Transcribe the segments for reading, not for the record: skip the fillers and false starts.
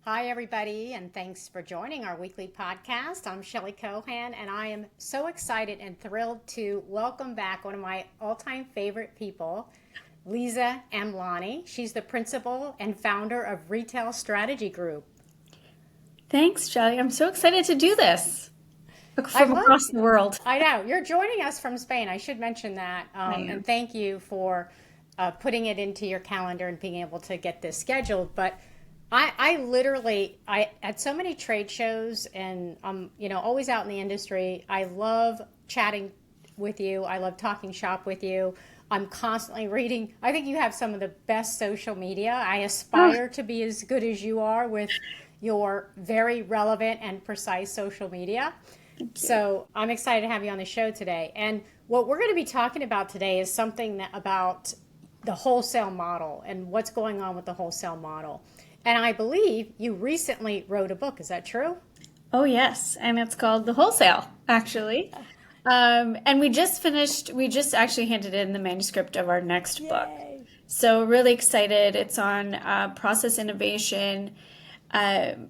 Hi, everybody, and thanks for joining our weekly podcast. I'm Shelley Cohan, and I am so excited and thrilled to welcome back one of my all time favorite people, Lisa Amlani. She's the principal and founder of Retail Strategy Group. Thanks, Shelley. I'm so excited to do this I from love, across the world. I know, you're joining us from Spain. I should mention that. I And am. thank you for putting it into your calendar and being able to get this scheduled. But I literally, I at so many trade shows and always out in the industry. I love chatting with you. I love talking shop with you. I'm constantly reading. I think you have some of the best social media. I Oh, aspire to be as good as you are with your very relevant and precise social media. thank you. So I'm excited to have you on the show today. And what we're going to be talking about today is something about the wholesale model and what's going on with the wholesale model. And I believe you recently wrote a book. Is that true? Oh, yes. And it's called The Wholesale, actually. And we just actually handed in the manuscript of our next book. Yay. So, really excited. It's on process innovation,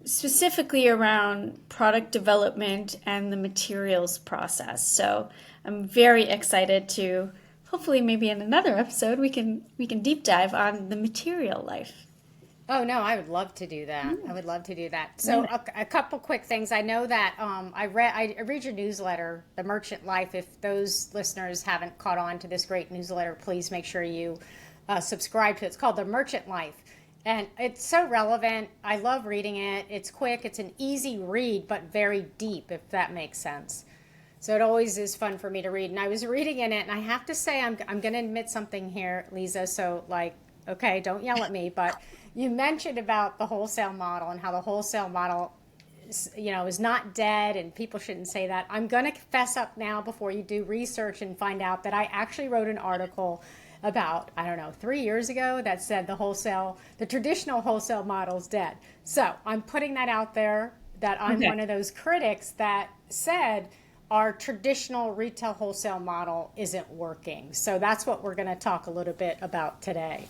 specifically around product development and the materials process. So, I'm very excited to hopefully maybe in another episode we can deep dive on the material life. Oh no, I would love to do that. I Mm, would love to do that. So right. a couple quick things. I know that I read your newsletter, The Merchant Life. If those listeners haven't caught on to this great newsletter, please make sure you subscribe to it. It's called The Merchant Life, and it's so relevant. I love reading it. It's quick. It's an easy read, but very deep, if that makes sense. So it always is fun for me to read. And I was reading in it, and I have to say, I'm going to admit something here, Lisa. So, like, okay, don't yell at me, but you mentioned about the wholesale model and how the wholesale model, is not dead, and people shouldn't say that. I'm going to fess up now before you do research and find out that I actually wrote an article about, I don't know, 3 years ago that said the traditional wholesale model is dead. So I'm putting that out there that I'm Okay. one of those critics that said our traditional retail wholesale model isn't working. So that's what we're going to talk a little bit about today.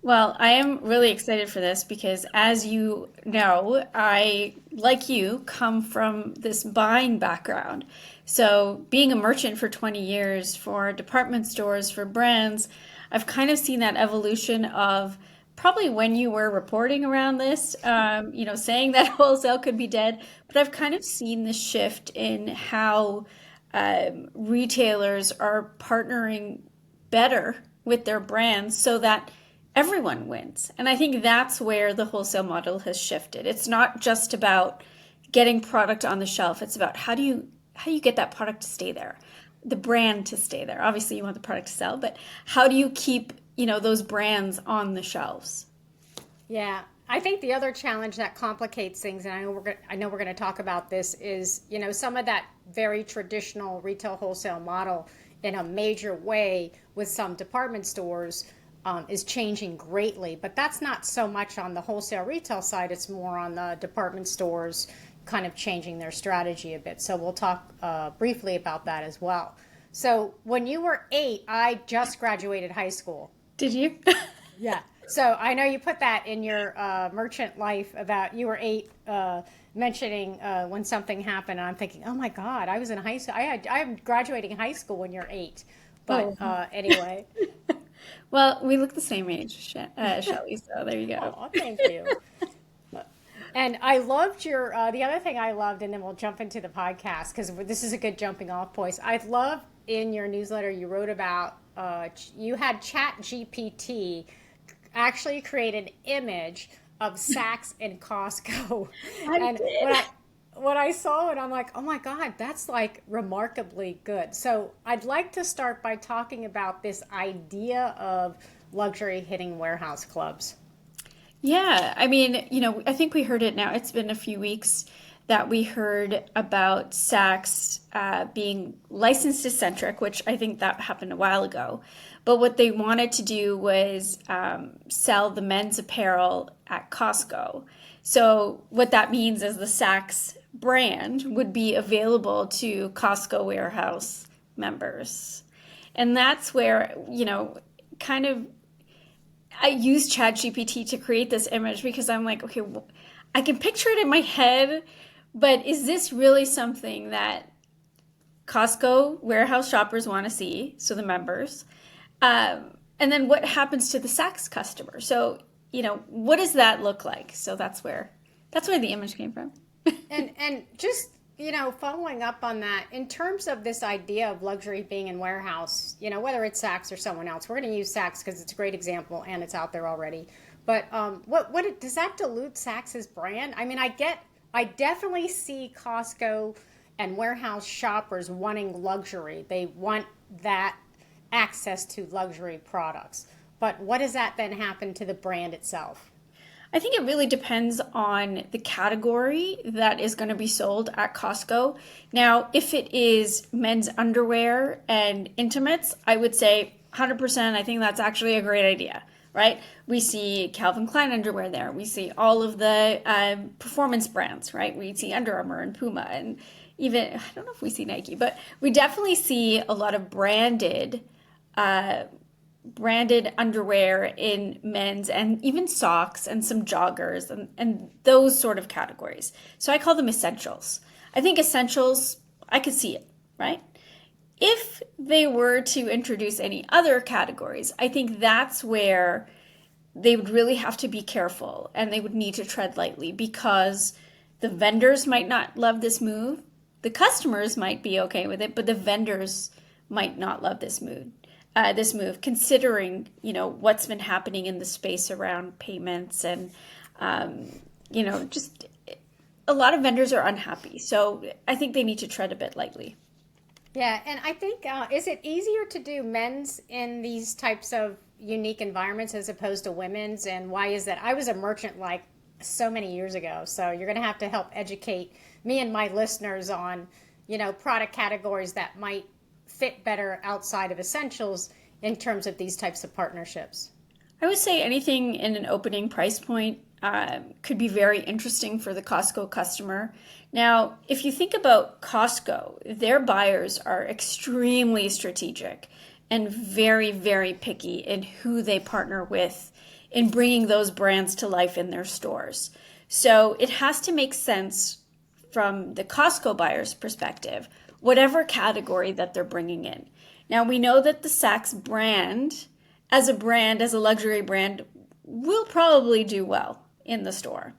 Well, I am really excited for this because, as you know, I, like you, come from this buying background. So, being a merchant for 20 years for department stores, for brands, I've kind of seen that evolution of probably when you were reporting around this, saying that wholesale could be dead. But I've kind of seen the shift in how retailers are partnering better with their brands so that everyone wins. And I think that's where the wholesale model has shifted. It's not just about getting product on the shelf. It's about how do you get that product to stay there, the brand to stay there. Obviously, you want the product to sell, but how do you keep, those brands on the shelves? Yeah, I think the other challenge that complicates things, and I know we're going to talk about this, is some of that very traditional retail wholesale model in a major way with some department stores is changing greatly. But that's not so much on the wholesale retail side; it's more on the department stores kind of changing their strategy a bit. So we'll talk briefly about that as well. So when you were 8, I just graduated high school. Did you? Yeah. So I know you put that in your merchant life about you were 8, mentioning when something happened. And I'm thinking, oh my God, I was in high school. I'm graduating high school when you're 8. But Oh, anyway, well, we look the same age, Shelley, so there you go. oh, thank you. And I loved your, the other thing I loved, and then we'll jump into the podcast because this is a good jumping off point. I love in your newsletter you wrote about, you had Chat GPT actually create an image of Saks and Costco. I And did. when I saw it, I'm like, oh my God, that's like remarkably good. So I'd like to start by talking about this idea of luxury hitting warehouse clubs. Yeah, I mean, I think we heard it now. It's been a few weeks that we heard about Saks being licensed eccentric, which I think that happened a while ago. But what they wanted to do was sell the men's apparel at Costco. So what that means is the Saks brand would be available to Costco warehouse members. And that's where, kind of I use ChatGPT to create this image because I'm like, okay, I can picture it in my head, but is this really something that Costco warehouse shoppers want to see? So the members. And then what happens to the Saks customer? So, what does that look like? So that's where the image came from. And just following up on that, in terms of this idea of luxury being in warehouse, whether it's Saks or someone else, we're going to use Saks because it's a great example and it's out there already. But does that dilute Saks's brand? I mean, I definitely see Costco and warehouse shoppers wanting luxury. They want that access to luxury products. But what does that then happen to the brand itself? I think it really depends on the category that is going to be sold at Costco. Now, if it is men's underwear and intimates, I would say 100%. I think that's actually a great idea, right? We see Calvin Klein underwear there. We see all of the performance brands, right? We see Under Armour and Puma, and even, I don't know if we see Nike, but we definitely see a lot of branded underwear in men's, and even socks and some joggers and those sort of categories. So I call them essentials. I think essentials, I could see it, right? If they were to introduce any other categories, I think that's where they would really have to be careful and they would need to tread lightly, because the vendors might not love this move. The customers might be okay with it, but the vendors might not love this move, considering what's been happening in the space around payments, and just a lot of vendors are unhappy. So I think they need to tread a bit lightly. Yeah, and I think is it easier to do men's in these types of unique environments as opposed to women's? And why is that? I was a merchant like so many years ago, so you're going to have to help educate me and my listeners on product categories that might fit better outside of essentials in terms of these types of partnerships. I would say anything in an opening price point could be very interesting for the Costco customer. Now, if you think about Costco, their buyers are extremely strategic and very, very picky in who they partner with in bringing those brands to life in their stores. So it has to make sense from the Costco buyer's perspective, whatever category that they're bringing in. Now, we know that the Saks brand, as a luxury brand, will probably do well in the store.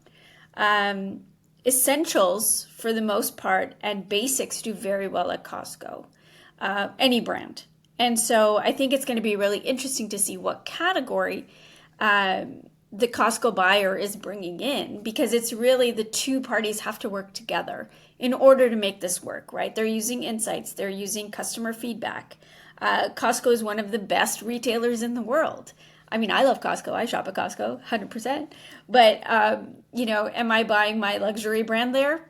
Essentials, for the most part, and basics do very well at Costco, any brand. And so I think it's going to be really interesting to see what category the Costco buyer is bringing in, because it's really the two parties have to work together in order to make this work, right? They're using insights, they're using customer feedback. Costco is one of the best retailers in the world. I mean, I love Costco. I shop at Costco, 100%. But, am I buying my luxury brand there?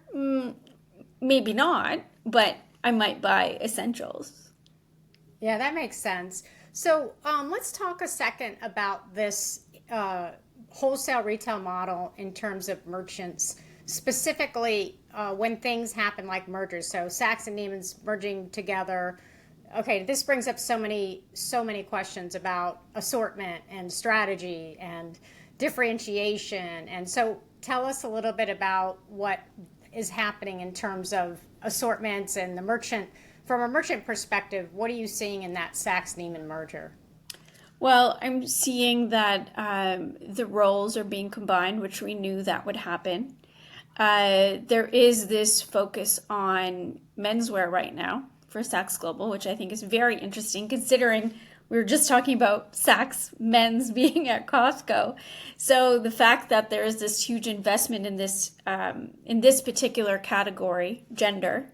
Maybe not, but I might buy essentials. Yeah, that makes sense. So let's talk a second about this wholesale retail model in terms of merchants, specifically when things happen like mergers. So Saks and Neiman's merging together. Okay, this brings up so many questions about assortment and strategy and differentiation. And so tell us a little bit about what is happening in terms of assortments and the merchant. From a merchant perspective, what are you seeing in that Saks-Neiman merger? Well, I'm seeing that the roles are being combined, which we knew that would happen. There is this focus on menswear right now for Saks Global, which I think is very interesting, considering we were just talking about Saks men's being at Costco. So the fact that there is this huge investment in this particular category, gender,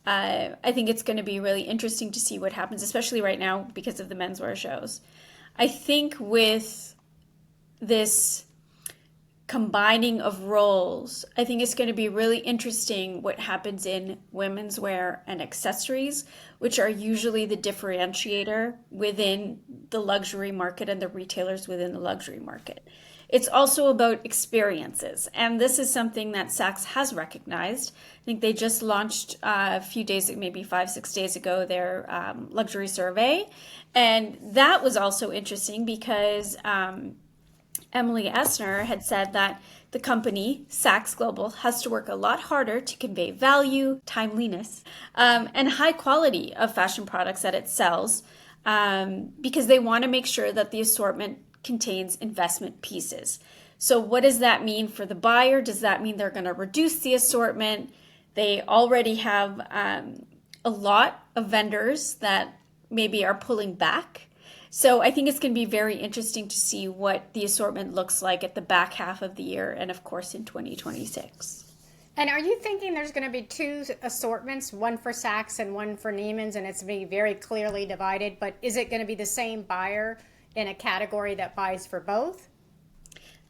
I think it's going to be really interesting to see what happens, especially right now because of the menswear shows. I think with this combining of roles, I think it's going to be really interesting what happens in women's wear and accessories, which are usually the differentiator within the luxury market and the retailers within the luxury market. It's also about experiences, and this is something that Saks has recognized. I think they just launched a few days, maybe 5-6 days ago, their luxury survey, and that was also interesting because Emily Essner had said that the company, Saks Global, has to work a lot harder to convey value, timeliness, and high quality of fashion products that it sells, because they want to make sure that the assortment contains investment pieces. So, what does that mean for the buyer? Does that mean they're going to reduce the assortment? They already have a lot of vendors that maybe are pulling back. So I think it's going to be very interesting to see what the assortment looks like at the back half of the year and, of course, in 2026. And are you thinking there's going to be two assortments, one for Saks and one for Neiman's, and it's going to be very clearly divided? But is it going to be the same buyer in a category that buys for both?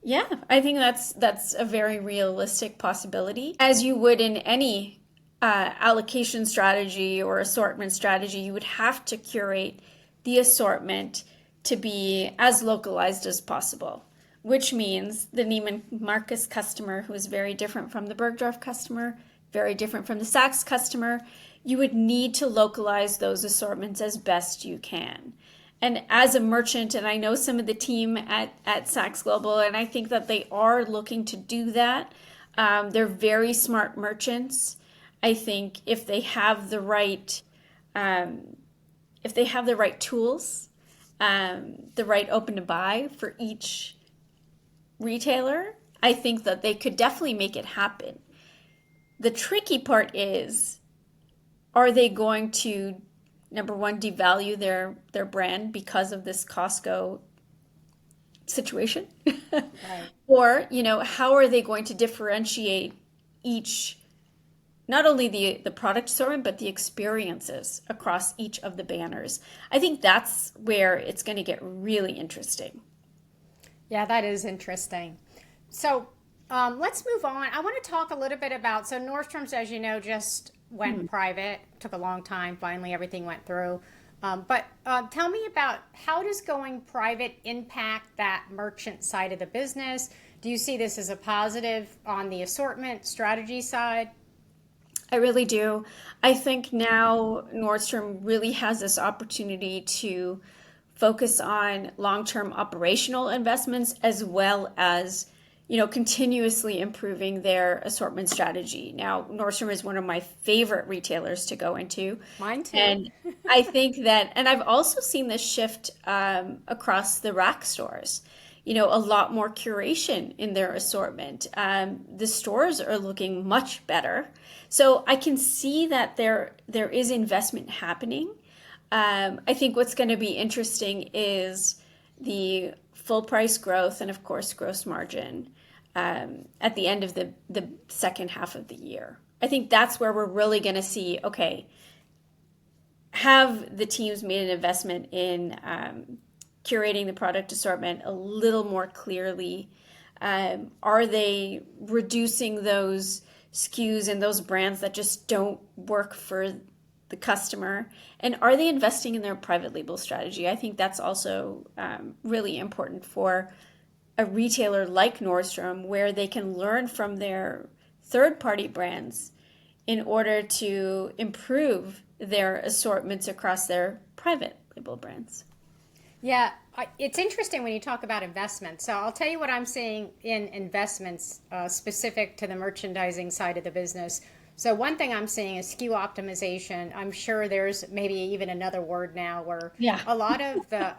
Yeah, I think that's a very realistic possibility. As you would in any allocation strategy or assortment strategy, you would have to curate the assortment to be as localized as possible, which means the Neiman Marcus customer, who is very different from the Bergdorf customer, very different from the Saks customer, you would need to localize those assortments as best you can. And as a merchant, and I know some of the team at Saks Global, and I think that they are looking to do that. They're very smart merchants. I think if they have the right tools, the right open to buy for each retailer, I think that they could definitely make it happen. The tricky part is, are they going to, number one, devalue their brand because of this Costco situation? Right. Or, how are they going to differentiate each, not only the product assortment, but the experiences across each of the banners? I think that's where it's going to get really interesting. Yeah, that is interesting. So let's move on. I want to talk a little bit about, so Nordstrom's, as you know, just went private. Took a long time. Finally, everything went through. But tell me about, how does going private impact that merchant side of the business? Do you see this as a positive on the assortment strategy side? I really do. I think now Nordstrom really has this opportunity to focus on long-term operational investments as well as, continuously improving their assortment strategy. Now, Nordstrom is one of my favorite retailers to go into. Mine too. And I think that, and I've also seen this shift across the rack stores. A lot more curation in their assortment. The stores are looking much better. So I can see that there is investment happening. I think what's going to be interesting is the full price growth and, of course, gross margin at the end of the second half of the year. I think that's where we're really going to see, okay, have the teams made an investment in curating the product assortment a little more clearly? Are they reducing those SKUs and those brands that just don't work for the customer? And are they investing in their private label strategy? I think that's also really important for a retailer like Nordstrom, where they can learn from their third-party brands in order to improve their assortments across their private label brands. Yeah, it's interesting when you talk about investments. So I'll tell you what I'm seeing in investments specific to the merchandising side of the business. So one thing I'm seeing is SKU optimization. I'm sure there's maybe even another word now where Yeah. a lot of the,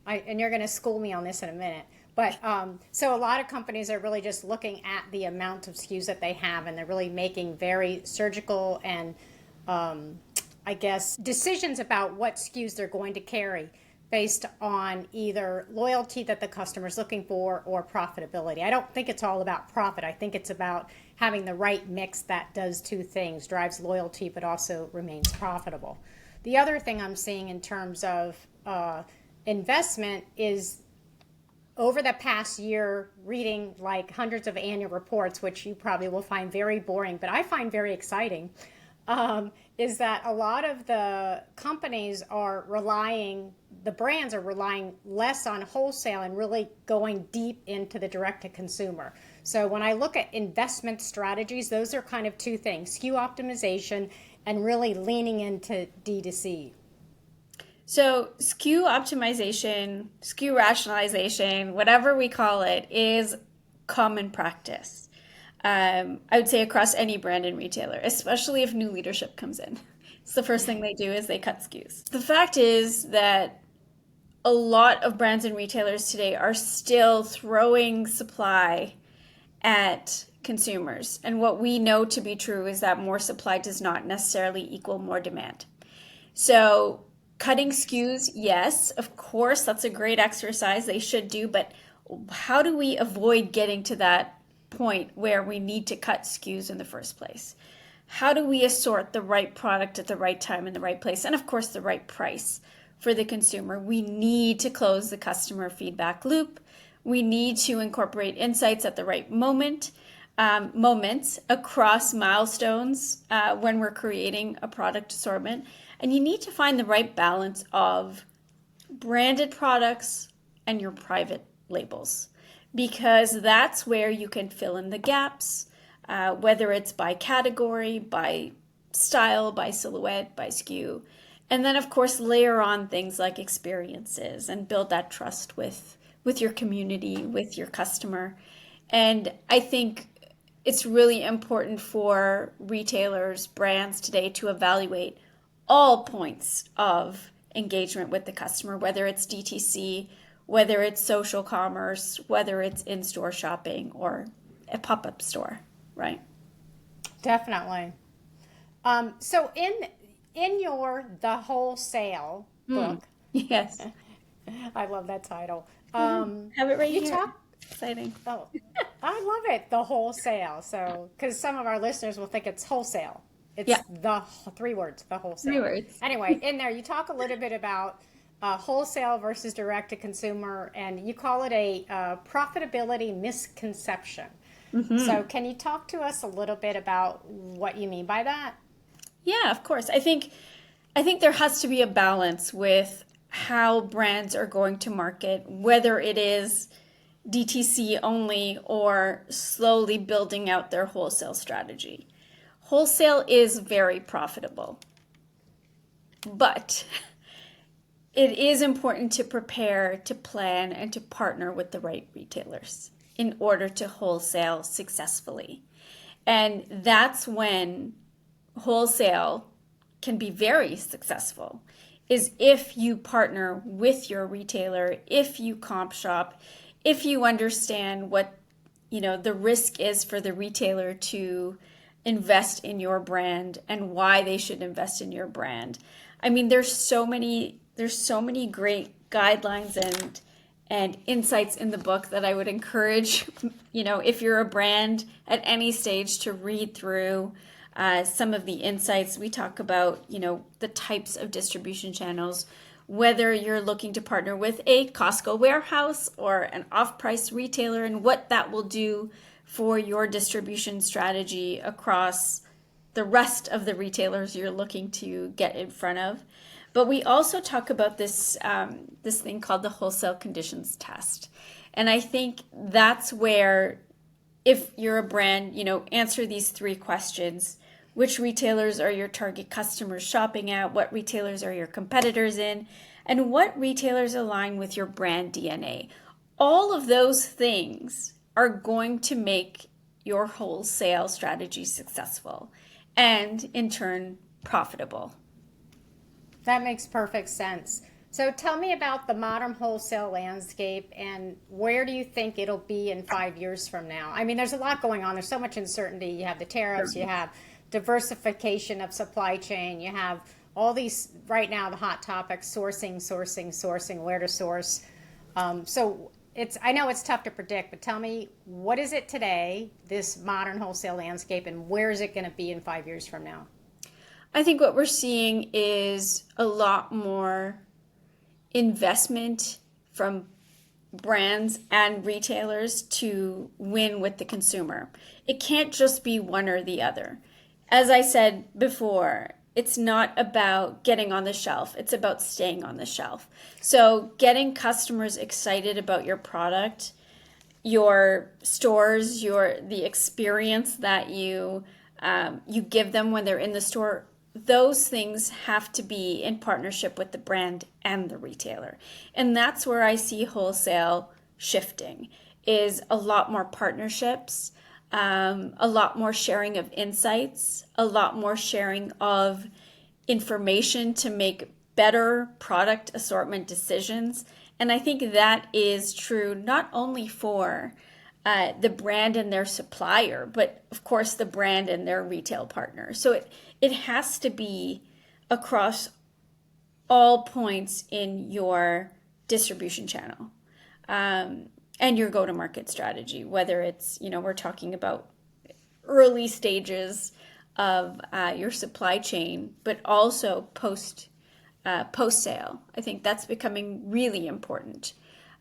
and you're going to school me on this in a minute, but so a lot of companies are really just looking at the amount of SKUs that they have, and they're really making very surgical and I guess decisions about what SKUs they're going to carry based on either loyalty that the customer's looking for or profitability. I don't think it's all about profit. I think it's about having the right mix that does two things, drives loyalty but also remains profitable. The other thing I'm seeing in terms of investment is, over the past year, reading like hundreds of annual reports, which you probably will find very boring, but I find very exciting, is that a lot of the companies the brands are relying less on wholesale and really going deep into the direct to consumer. So when I look at investment strategies, those are kind of two things: SKU optimization and really leaning into D2C. So SKU optimization, SKU rationalization, whatever we call it, is common practice. I would say across any brand and retailer, especially if new leadership comes in. It's the first thing they do is they cut SKUs. The fact is that a lot of brands and retailers today are still throwing supply at consumers. And what we know to be true is that more supply does not necessarily equal more demand. So cutting SKUs, yes, of course, that's a great exercise they should do, but how do we avoid getting to that point where we need to cut SKUs in the first place? How do we assort the right product at the right time in the right place? And of course, the right price for the consumer. We need to close the customer feedback loop. We need to incorporate insights at the right moments across milestones when we're creating a product assortment. And you need to find the right balance of branded products and your private labels, because that's where you can fill in the gaps, whether it's by category, by style, by silhouette, by SKU. And then, of course, layer on things like experiences and build that trust with your community, with your customer. And I think it's really important for retailers, brands today to evaluate all points of engagement with the customer, whether it's DTC, whether it's social commerce, whether it's in-store shopping or a pop-up store, right? Definitely. So in your The Wholesale book, Yes. I love that title. Have it right You here. talk. Exciting. Oh, I love it. The Wholesale. So, because some of our listeners will think it's wholesale. Yeah, It's the three words, the 3 wholesale. words. Anyway, in there, you talk a little bit about wholesale versus direct to consumer, and you call it a profitability misconception. So, can you talk to us a little bit about what you mean by that? Yeah, of course. I think there has to be a balance with how brands are going to market, whether it is DTC only or slowly building out their wholesale strategy. Wholesale is very profitable, but it is important to prepare, to plan, and to partner with the right retailers in order to wholesale successfully. And that's when wholesale can be very successful, is if you partner with your retailer, if you comp shop, if you understand what the risk is for the retailer to invest in your brand and why they should invest in your brand. I mean, there's so many great guidelines and insights in the book that I would encourage, if you're a brand at any stage, to read through some of the insights. We talk about, the types of distribution channels, whether you're looking to partner with a Costco warehouse or an off-price retailer, and what that will do for your distribution strategy across the rest of the retailers you're looking to get in front of. But we also talk about this thing called the wholesale conditions test. And I think that's where, if you're a brand, answer these 3 questions. Which retailers are your target customers shopping at? What retailers are your competitors in? And what retailers align with your brand DNA? All of those things are going to make your wholesale strategy successful and, in turn, profitable. That makes perfect sense. So tell me about the modern wholesale landscape, and where do you think it'll be in 5 years from now? I mean, there's a lot going on. There's so much uncertainty. You have the tariffs, you have diversification of supply chain, you have all these, right now, the hot topics: sourcing, where to source. So I know it's tough to predict, but tell me, what is it today, this modern wholesale landscape, and where is it going to be in 5 years from now? I think what we're seeing is a lot more investment from brands and retailers to win with the consumer. It can't just be one or the other. As I said before, it's not about getting on the shelf, it's about staying on the shelf. So getting customers excited about your product, your stores, the experience that you give them when they're in the store those things have to be in partnership with the brand and the retailer. And that's where I see wholesale shifting, is a lot more partnerships, a lot more sharing of insights, a lot more sharing of information to make better product assortment decisions. And I think that is true not only for the brand and their supplier, but of course the brand and their retail partner. So it has to be across all points in your distribution channel, and your go-to-market strategy, whether it's, we're talking about early stages of your supply chain, but also post sale. I think that's becoming really important.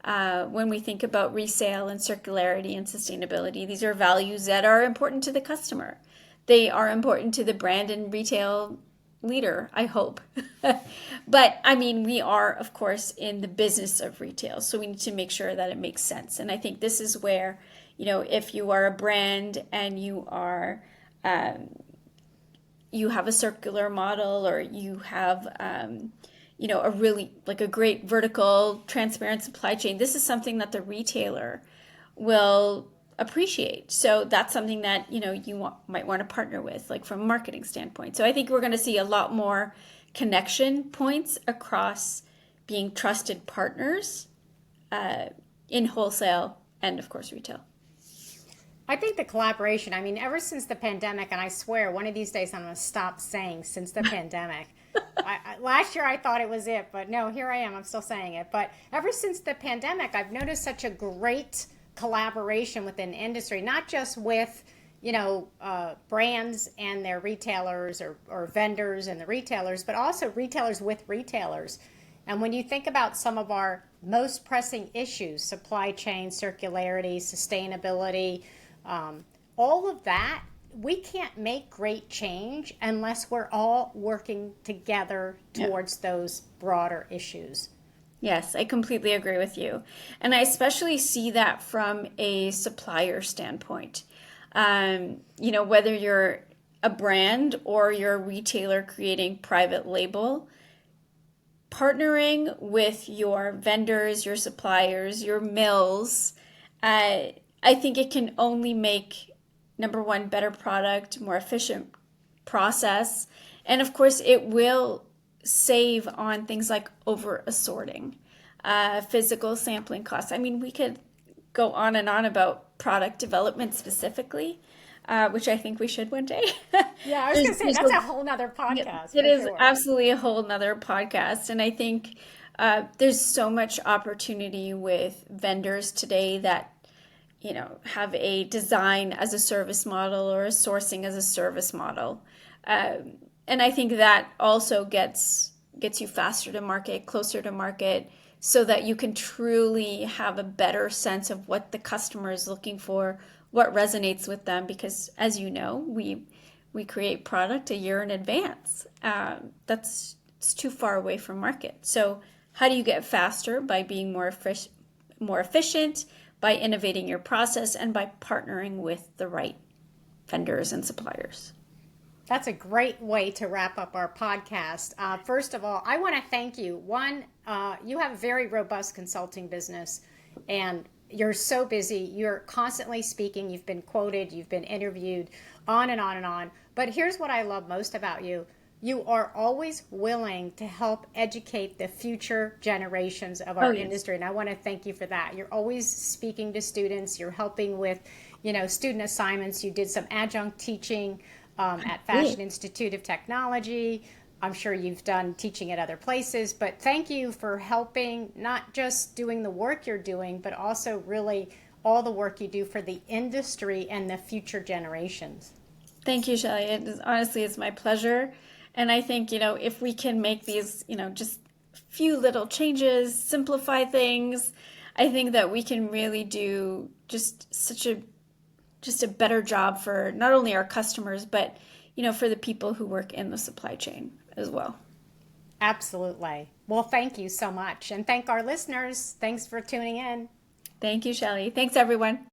When we think about resale and circularity and sustainability, these are values that are important to the customer. They are important to the brand and retail leader, I hope. But I mean, we are, of course, in the business of retail, so we need to make sure that it makes sense. And I think this is where, if you are a brand and you are, you have a circular model, or you have, a really like a great vertical transparent supply chain, this is something that the retailer will appreciate. So that's something that might want to partner with, like from a marketing standpoint. So I think we're going to see a lot more connection points across being trusted partners in wholesale and of course retail. I think the collaboration, I mean, ever since the pandemic, and I swear one of these days I'm going to stop saying since the pandemic. Last year I thought it was it, but no, here I am. I'm still saying it. But ever since the pandemic, I've noticed such a great collaboration within industry, not just with, brands and their retailers, or vendors and the retailers, but also retailers with retailers. And when you think about some of our most pressing issues, supply chain, circularity, sustainability, all of that, we can't make great change unless we're all working together towards those broader issues. Yes, I completely agree with you. And I especially see that from a supplier standpoint. Whether you're a brand or you're a retailer creating private label, partnering with your vendors, your suppliers, your mills, I think it can only make, number one, better product, more efficient process. And of course, it will save on things like over assorting, physical sampling costs. I mean, we could go on and on about product development specifically, which I think we should one day. Yeah, I was going to say, that's a whole nother podcast. It is absolutely a whole nother podcast. And I think there's so much opportunity with vendors today that have a design as a service model or a sourcing as a service model. And I think that also gets you faster to market, closer to market, so that you can truly have a better sense of what the customer is looking for, what resonates with them. Because as you know, we create product a year in advance. It's too far away from market. So how do you get faster? By being more efficient, by innovating your process, and by partnering with the right vendors and suppliers. That's a great way to wrap up our podcast. First of all, I want to thank you. One, you have a very robust consulting business, and you're so busy. You're constantly speaking. You've been quoted. You've been interviewed, on and on and on. But here's what I love most about you. You are always willing to help educate the future generations of our industry. And I want to thank you for that. You're always speaking to students. You're helping with, student assignments. You did some adjunct teaching at Fashion Institute of Technology. I'm sure you've done teaching at other places. But thank you for helping, not just doing the work you're doing, but also really all the work you do for the industry and the future generations. Thank you, Shelley. Honestly, it's my pleasure. And I think, if we can make these, just a few little changes, simplify things, I think that we can really do just a better job for not only our customers, but, for the people who work in the supply chain as well. Absolutely. Well, thank you so much. And thank our listeners. Thanks for tuning in. Thank you, Shelley. Thanks, everyone.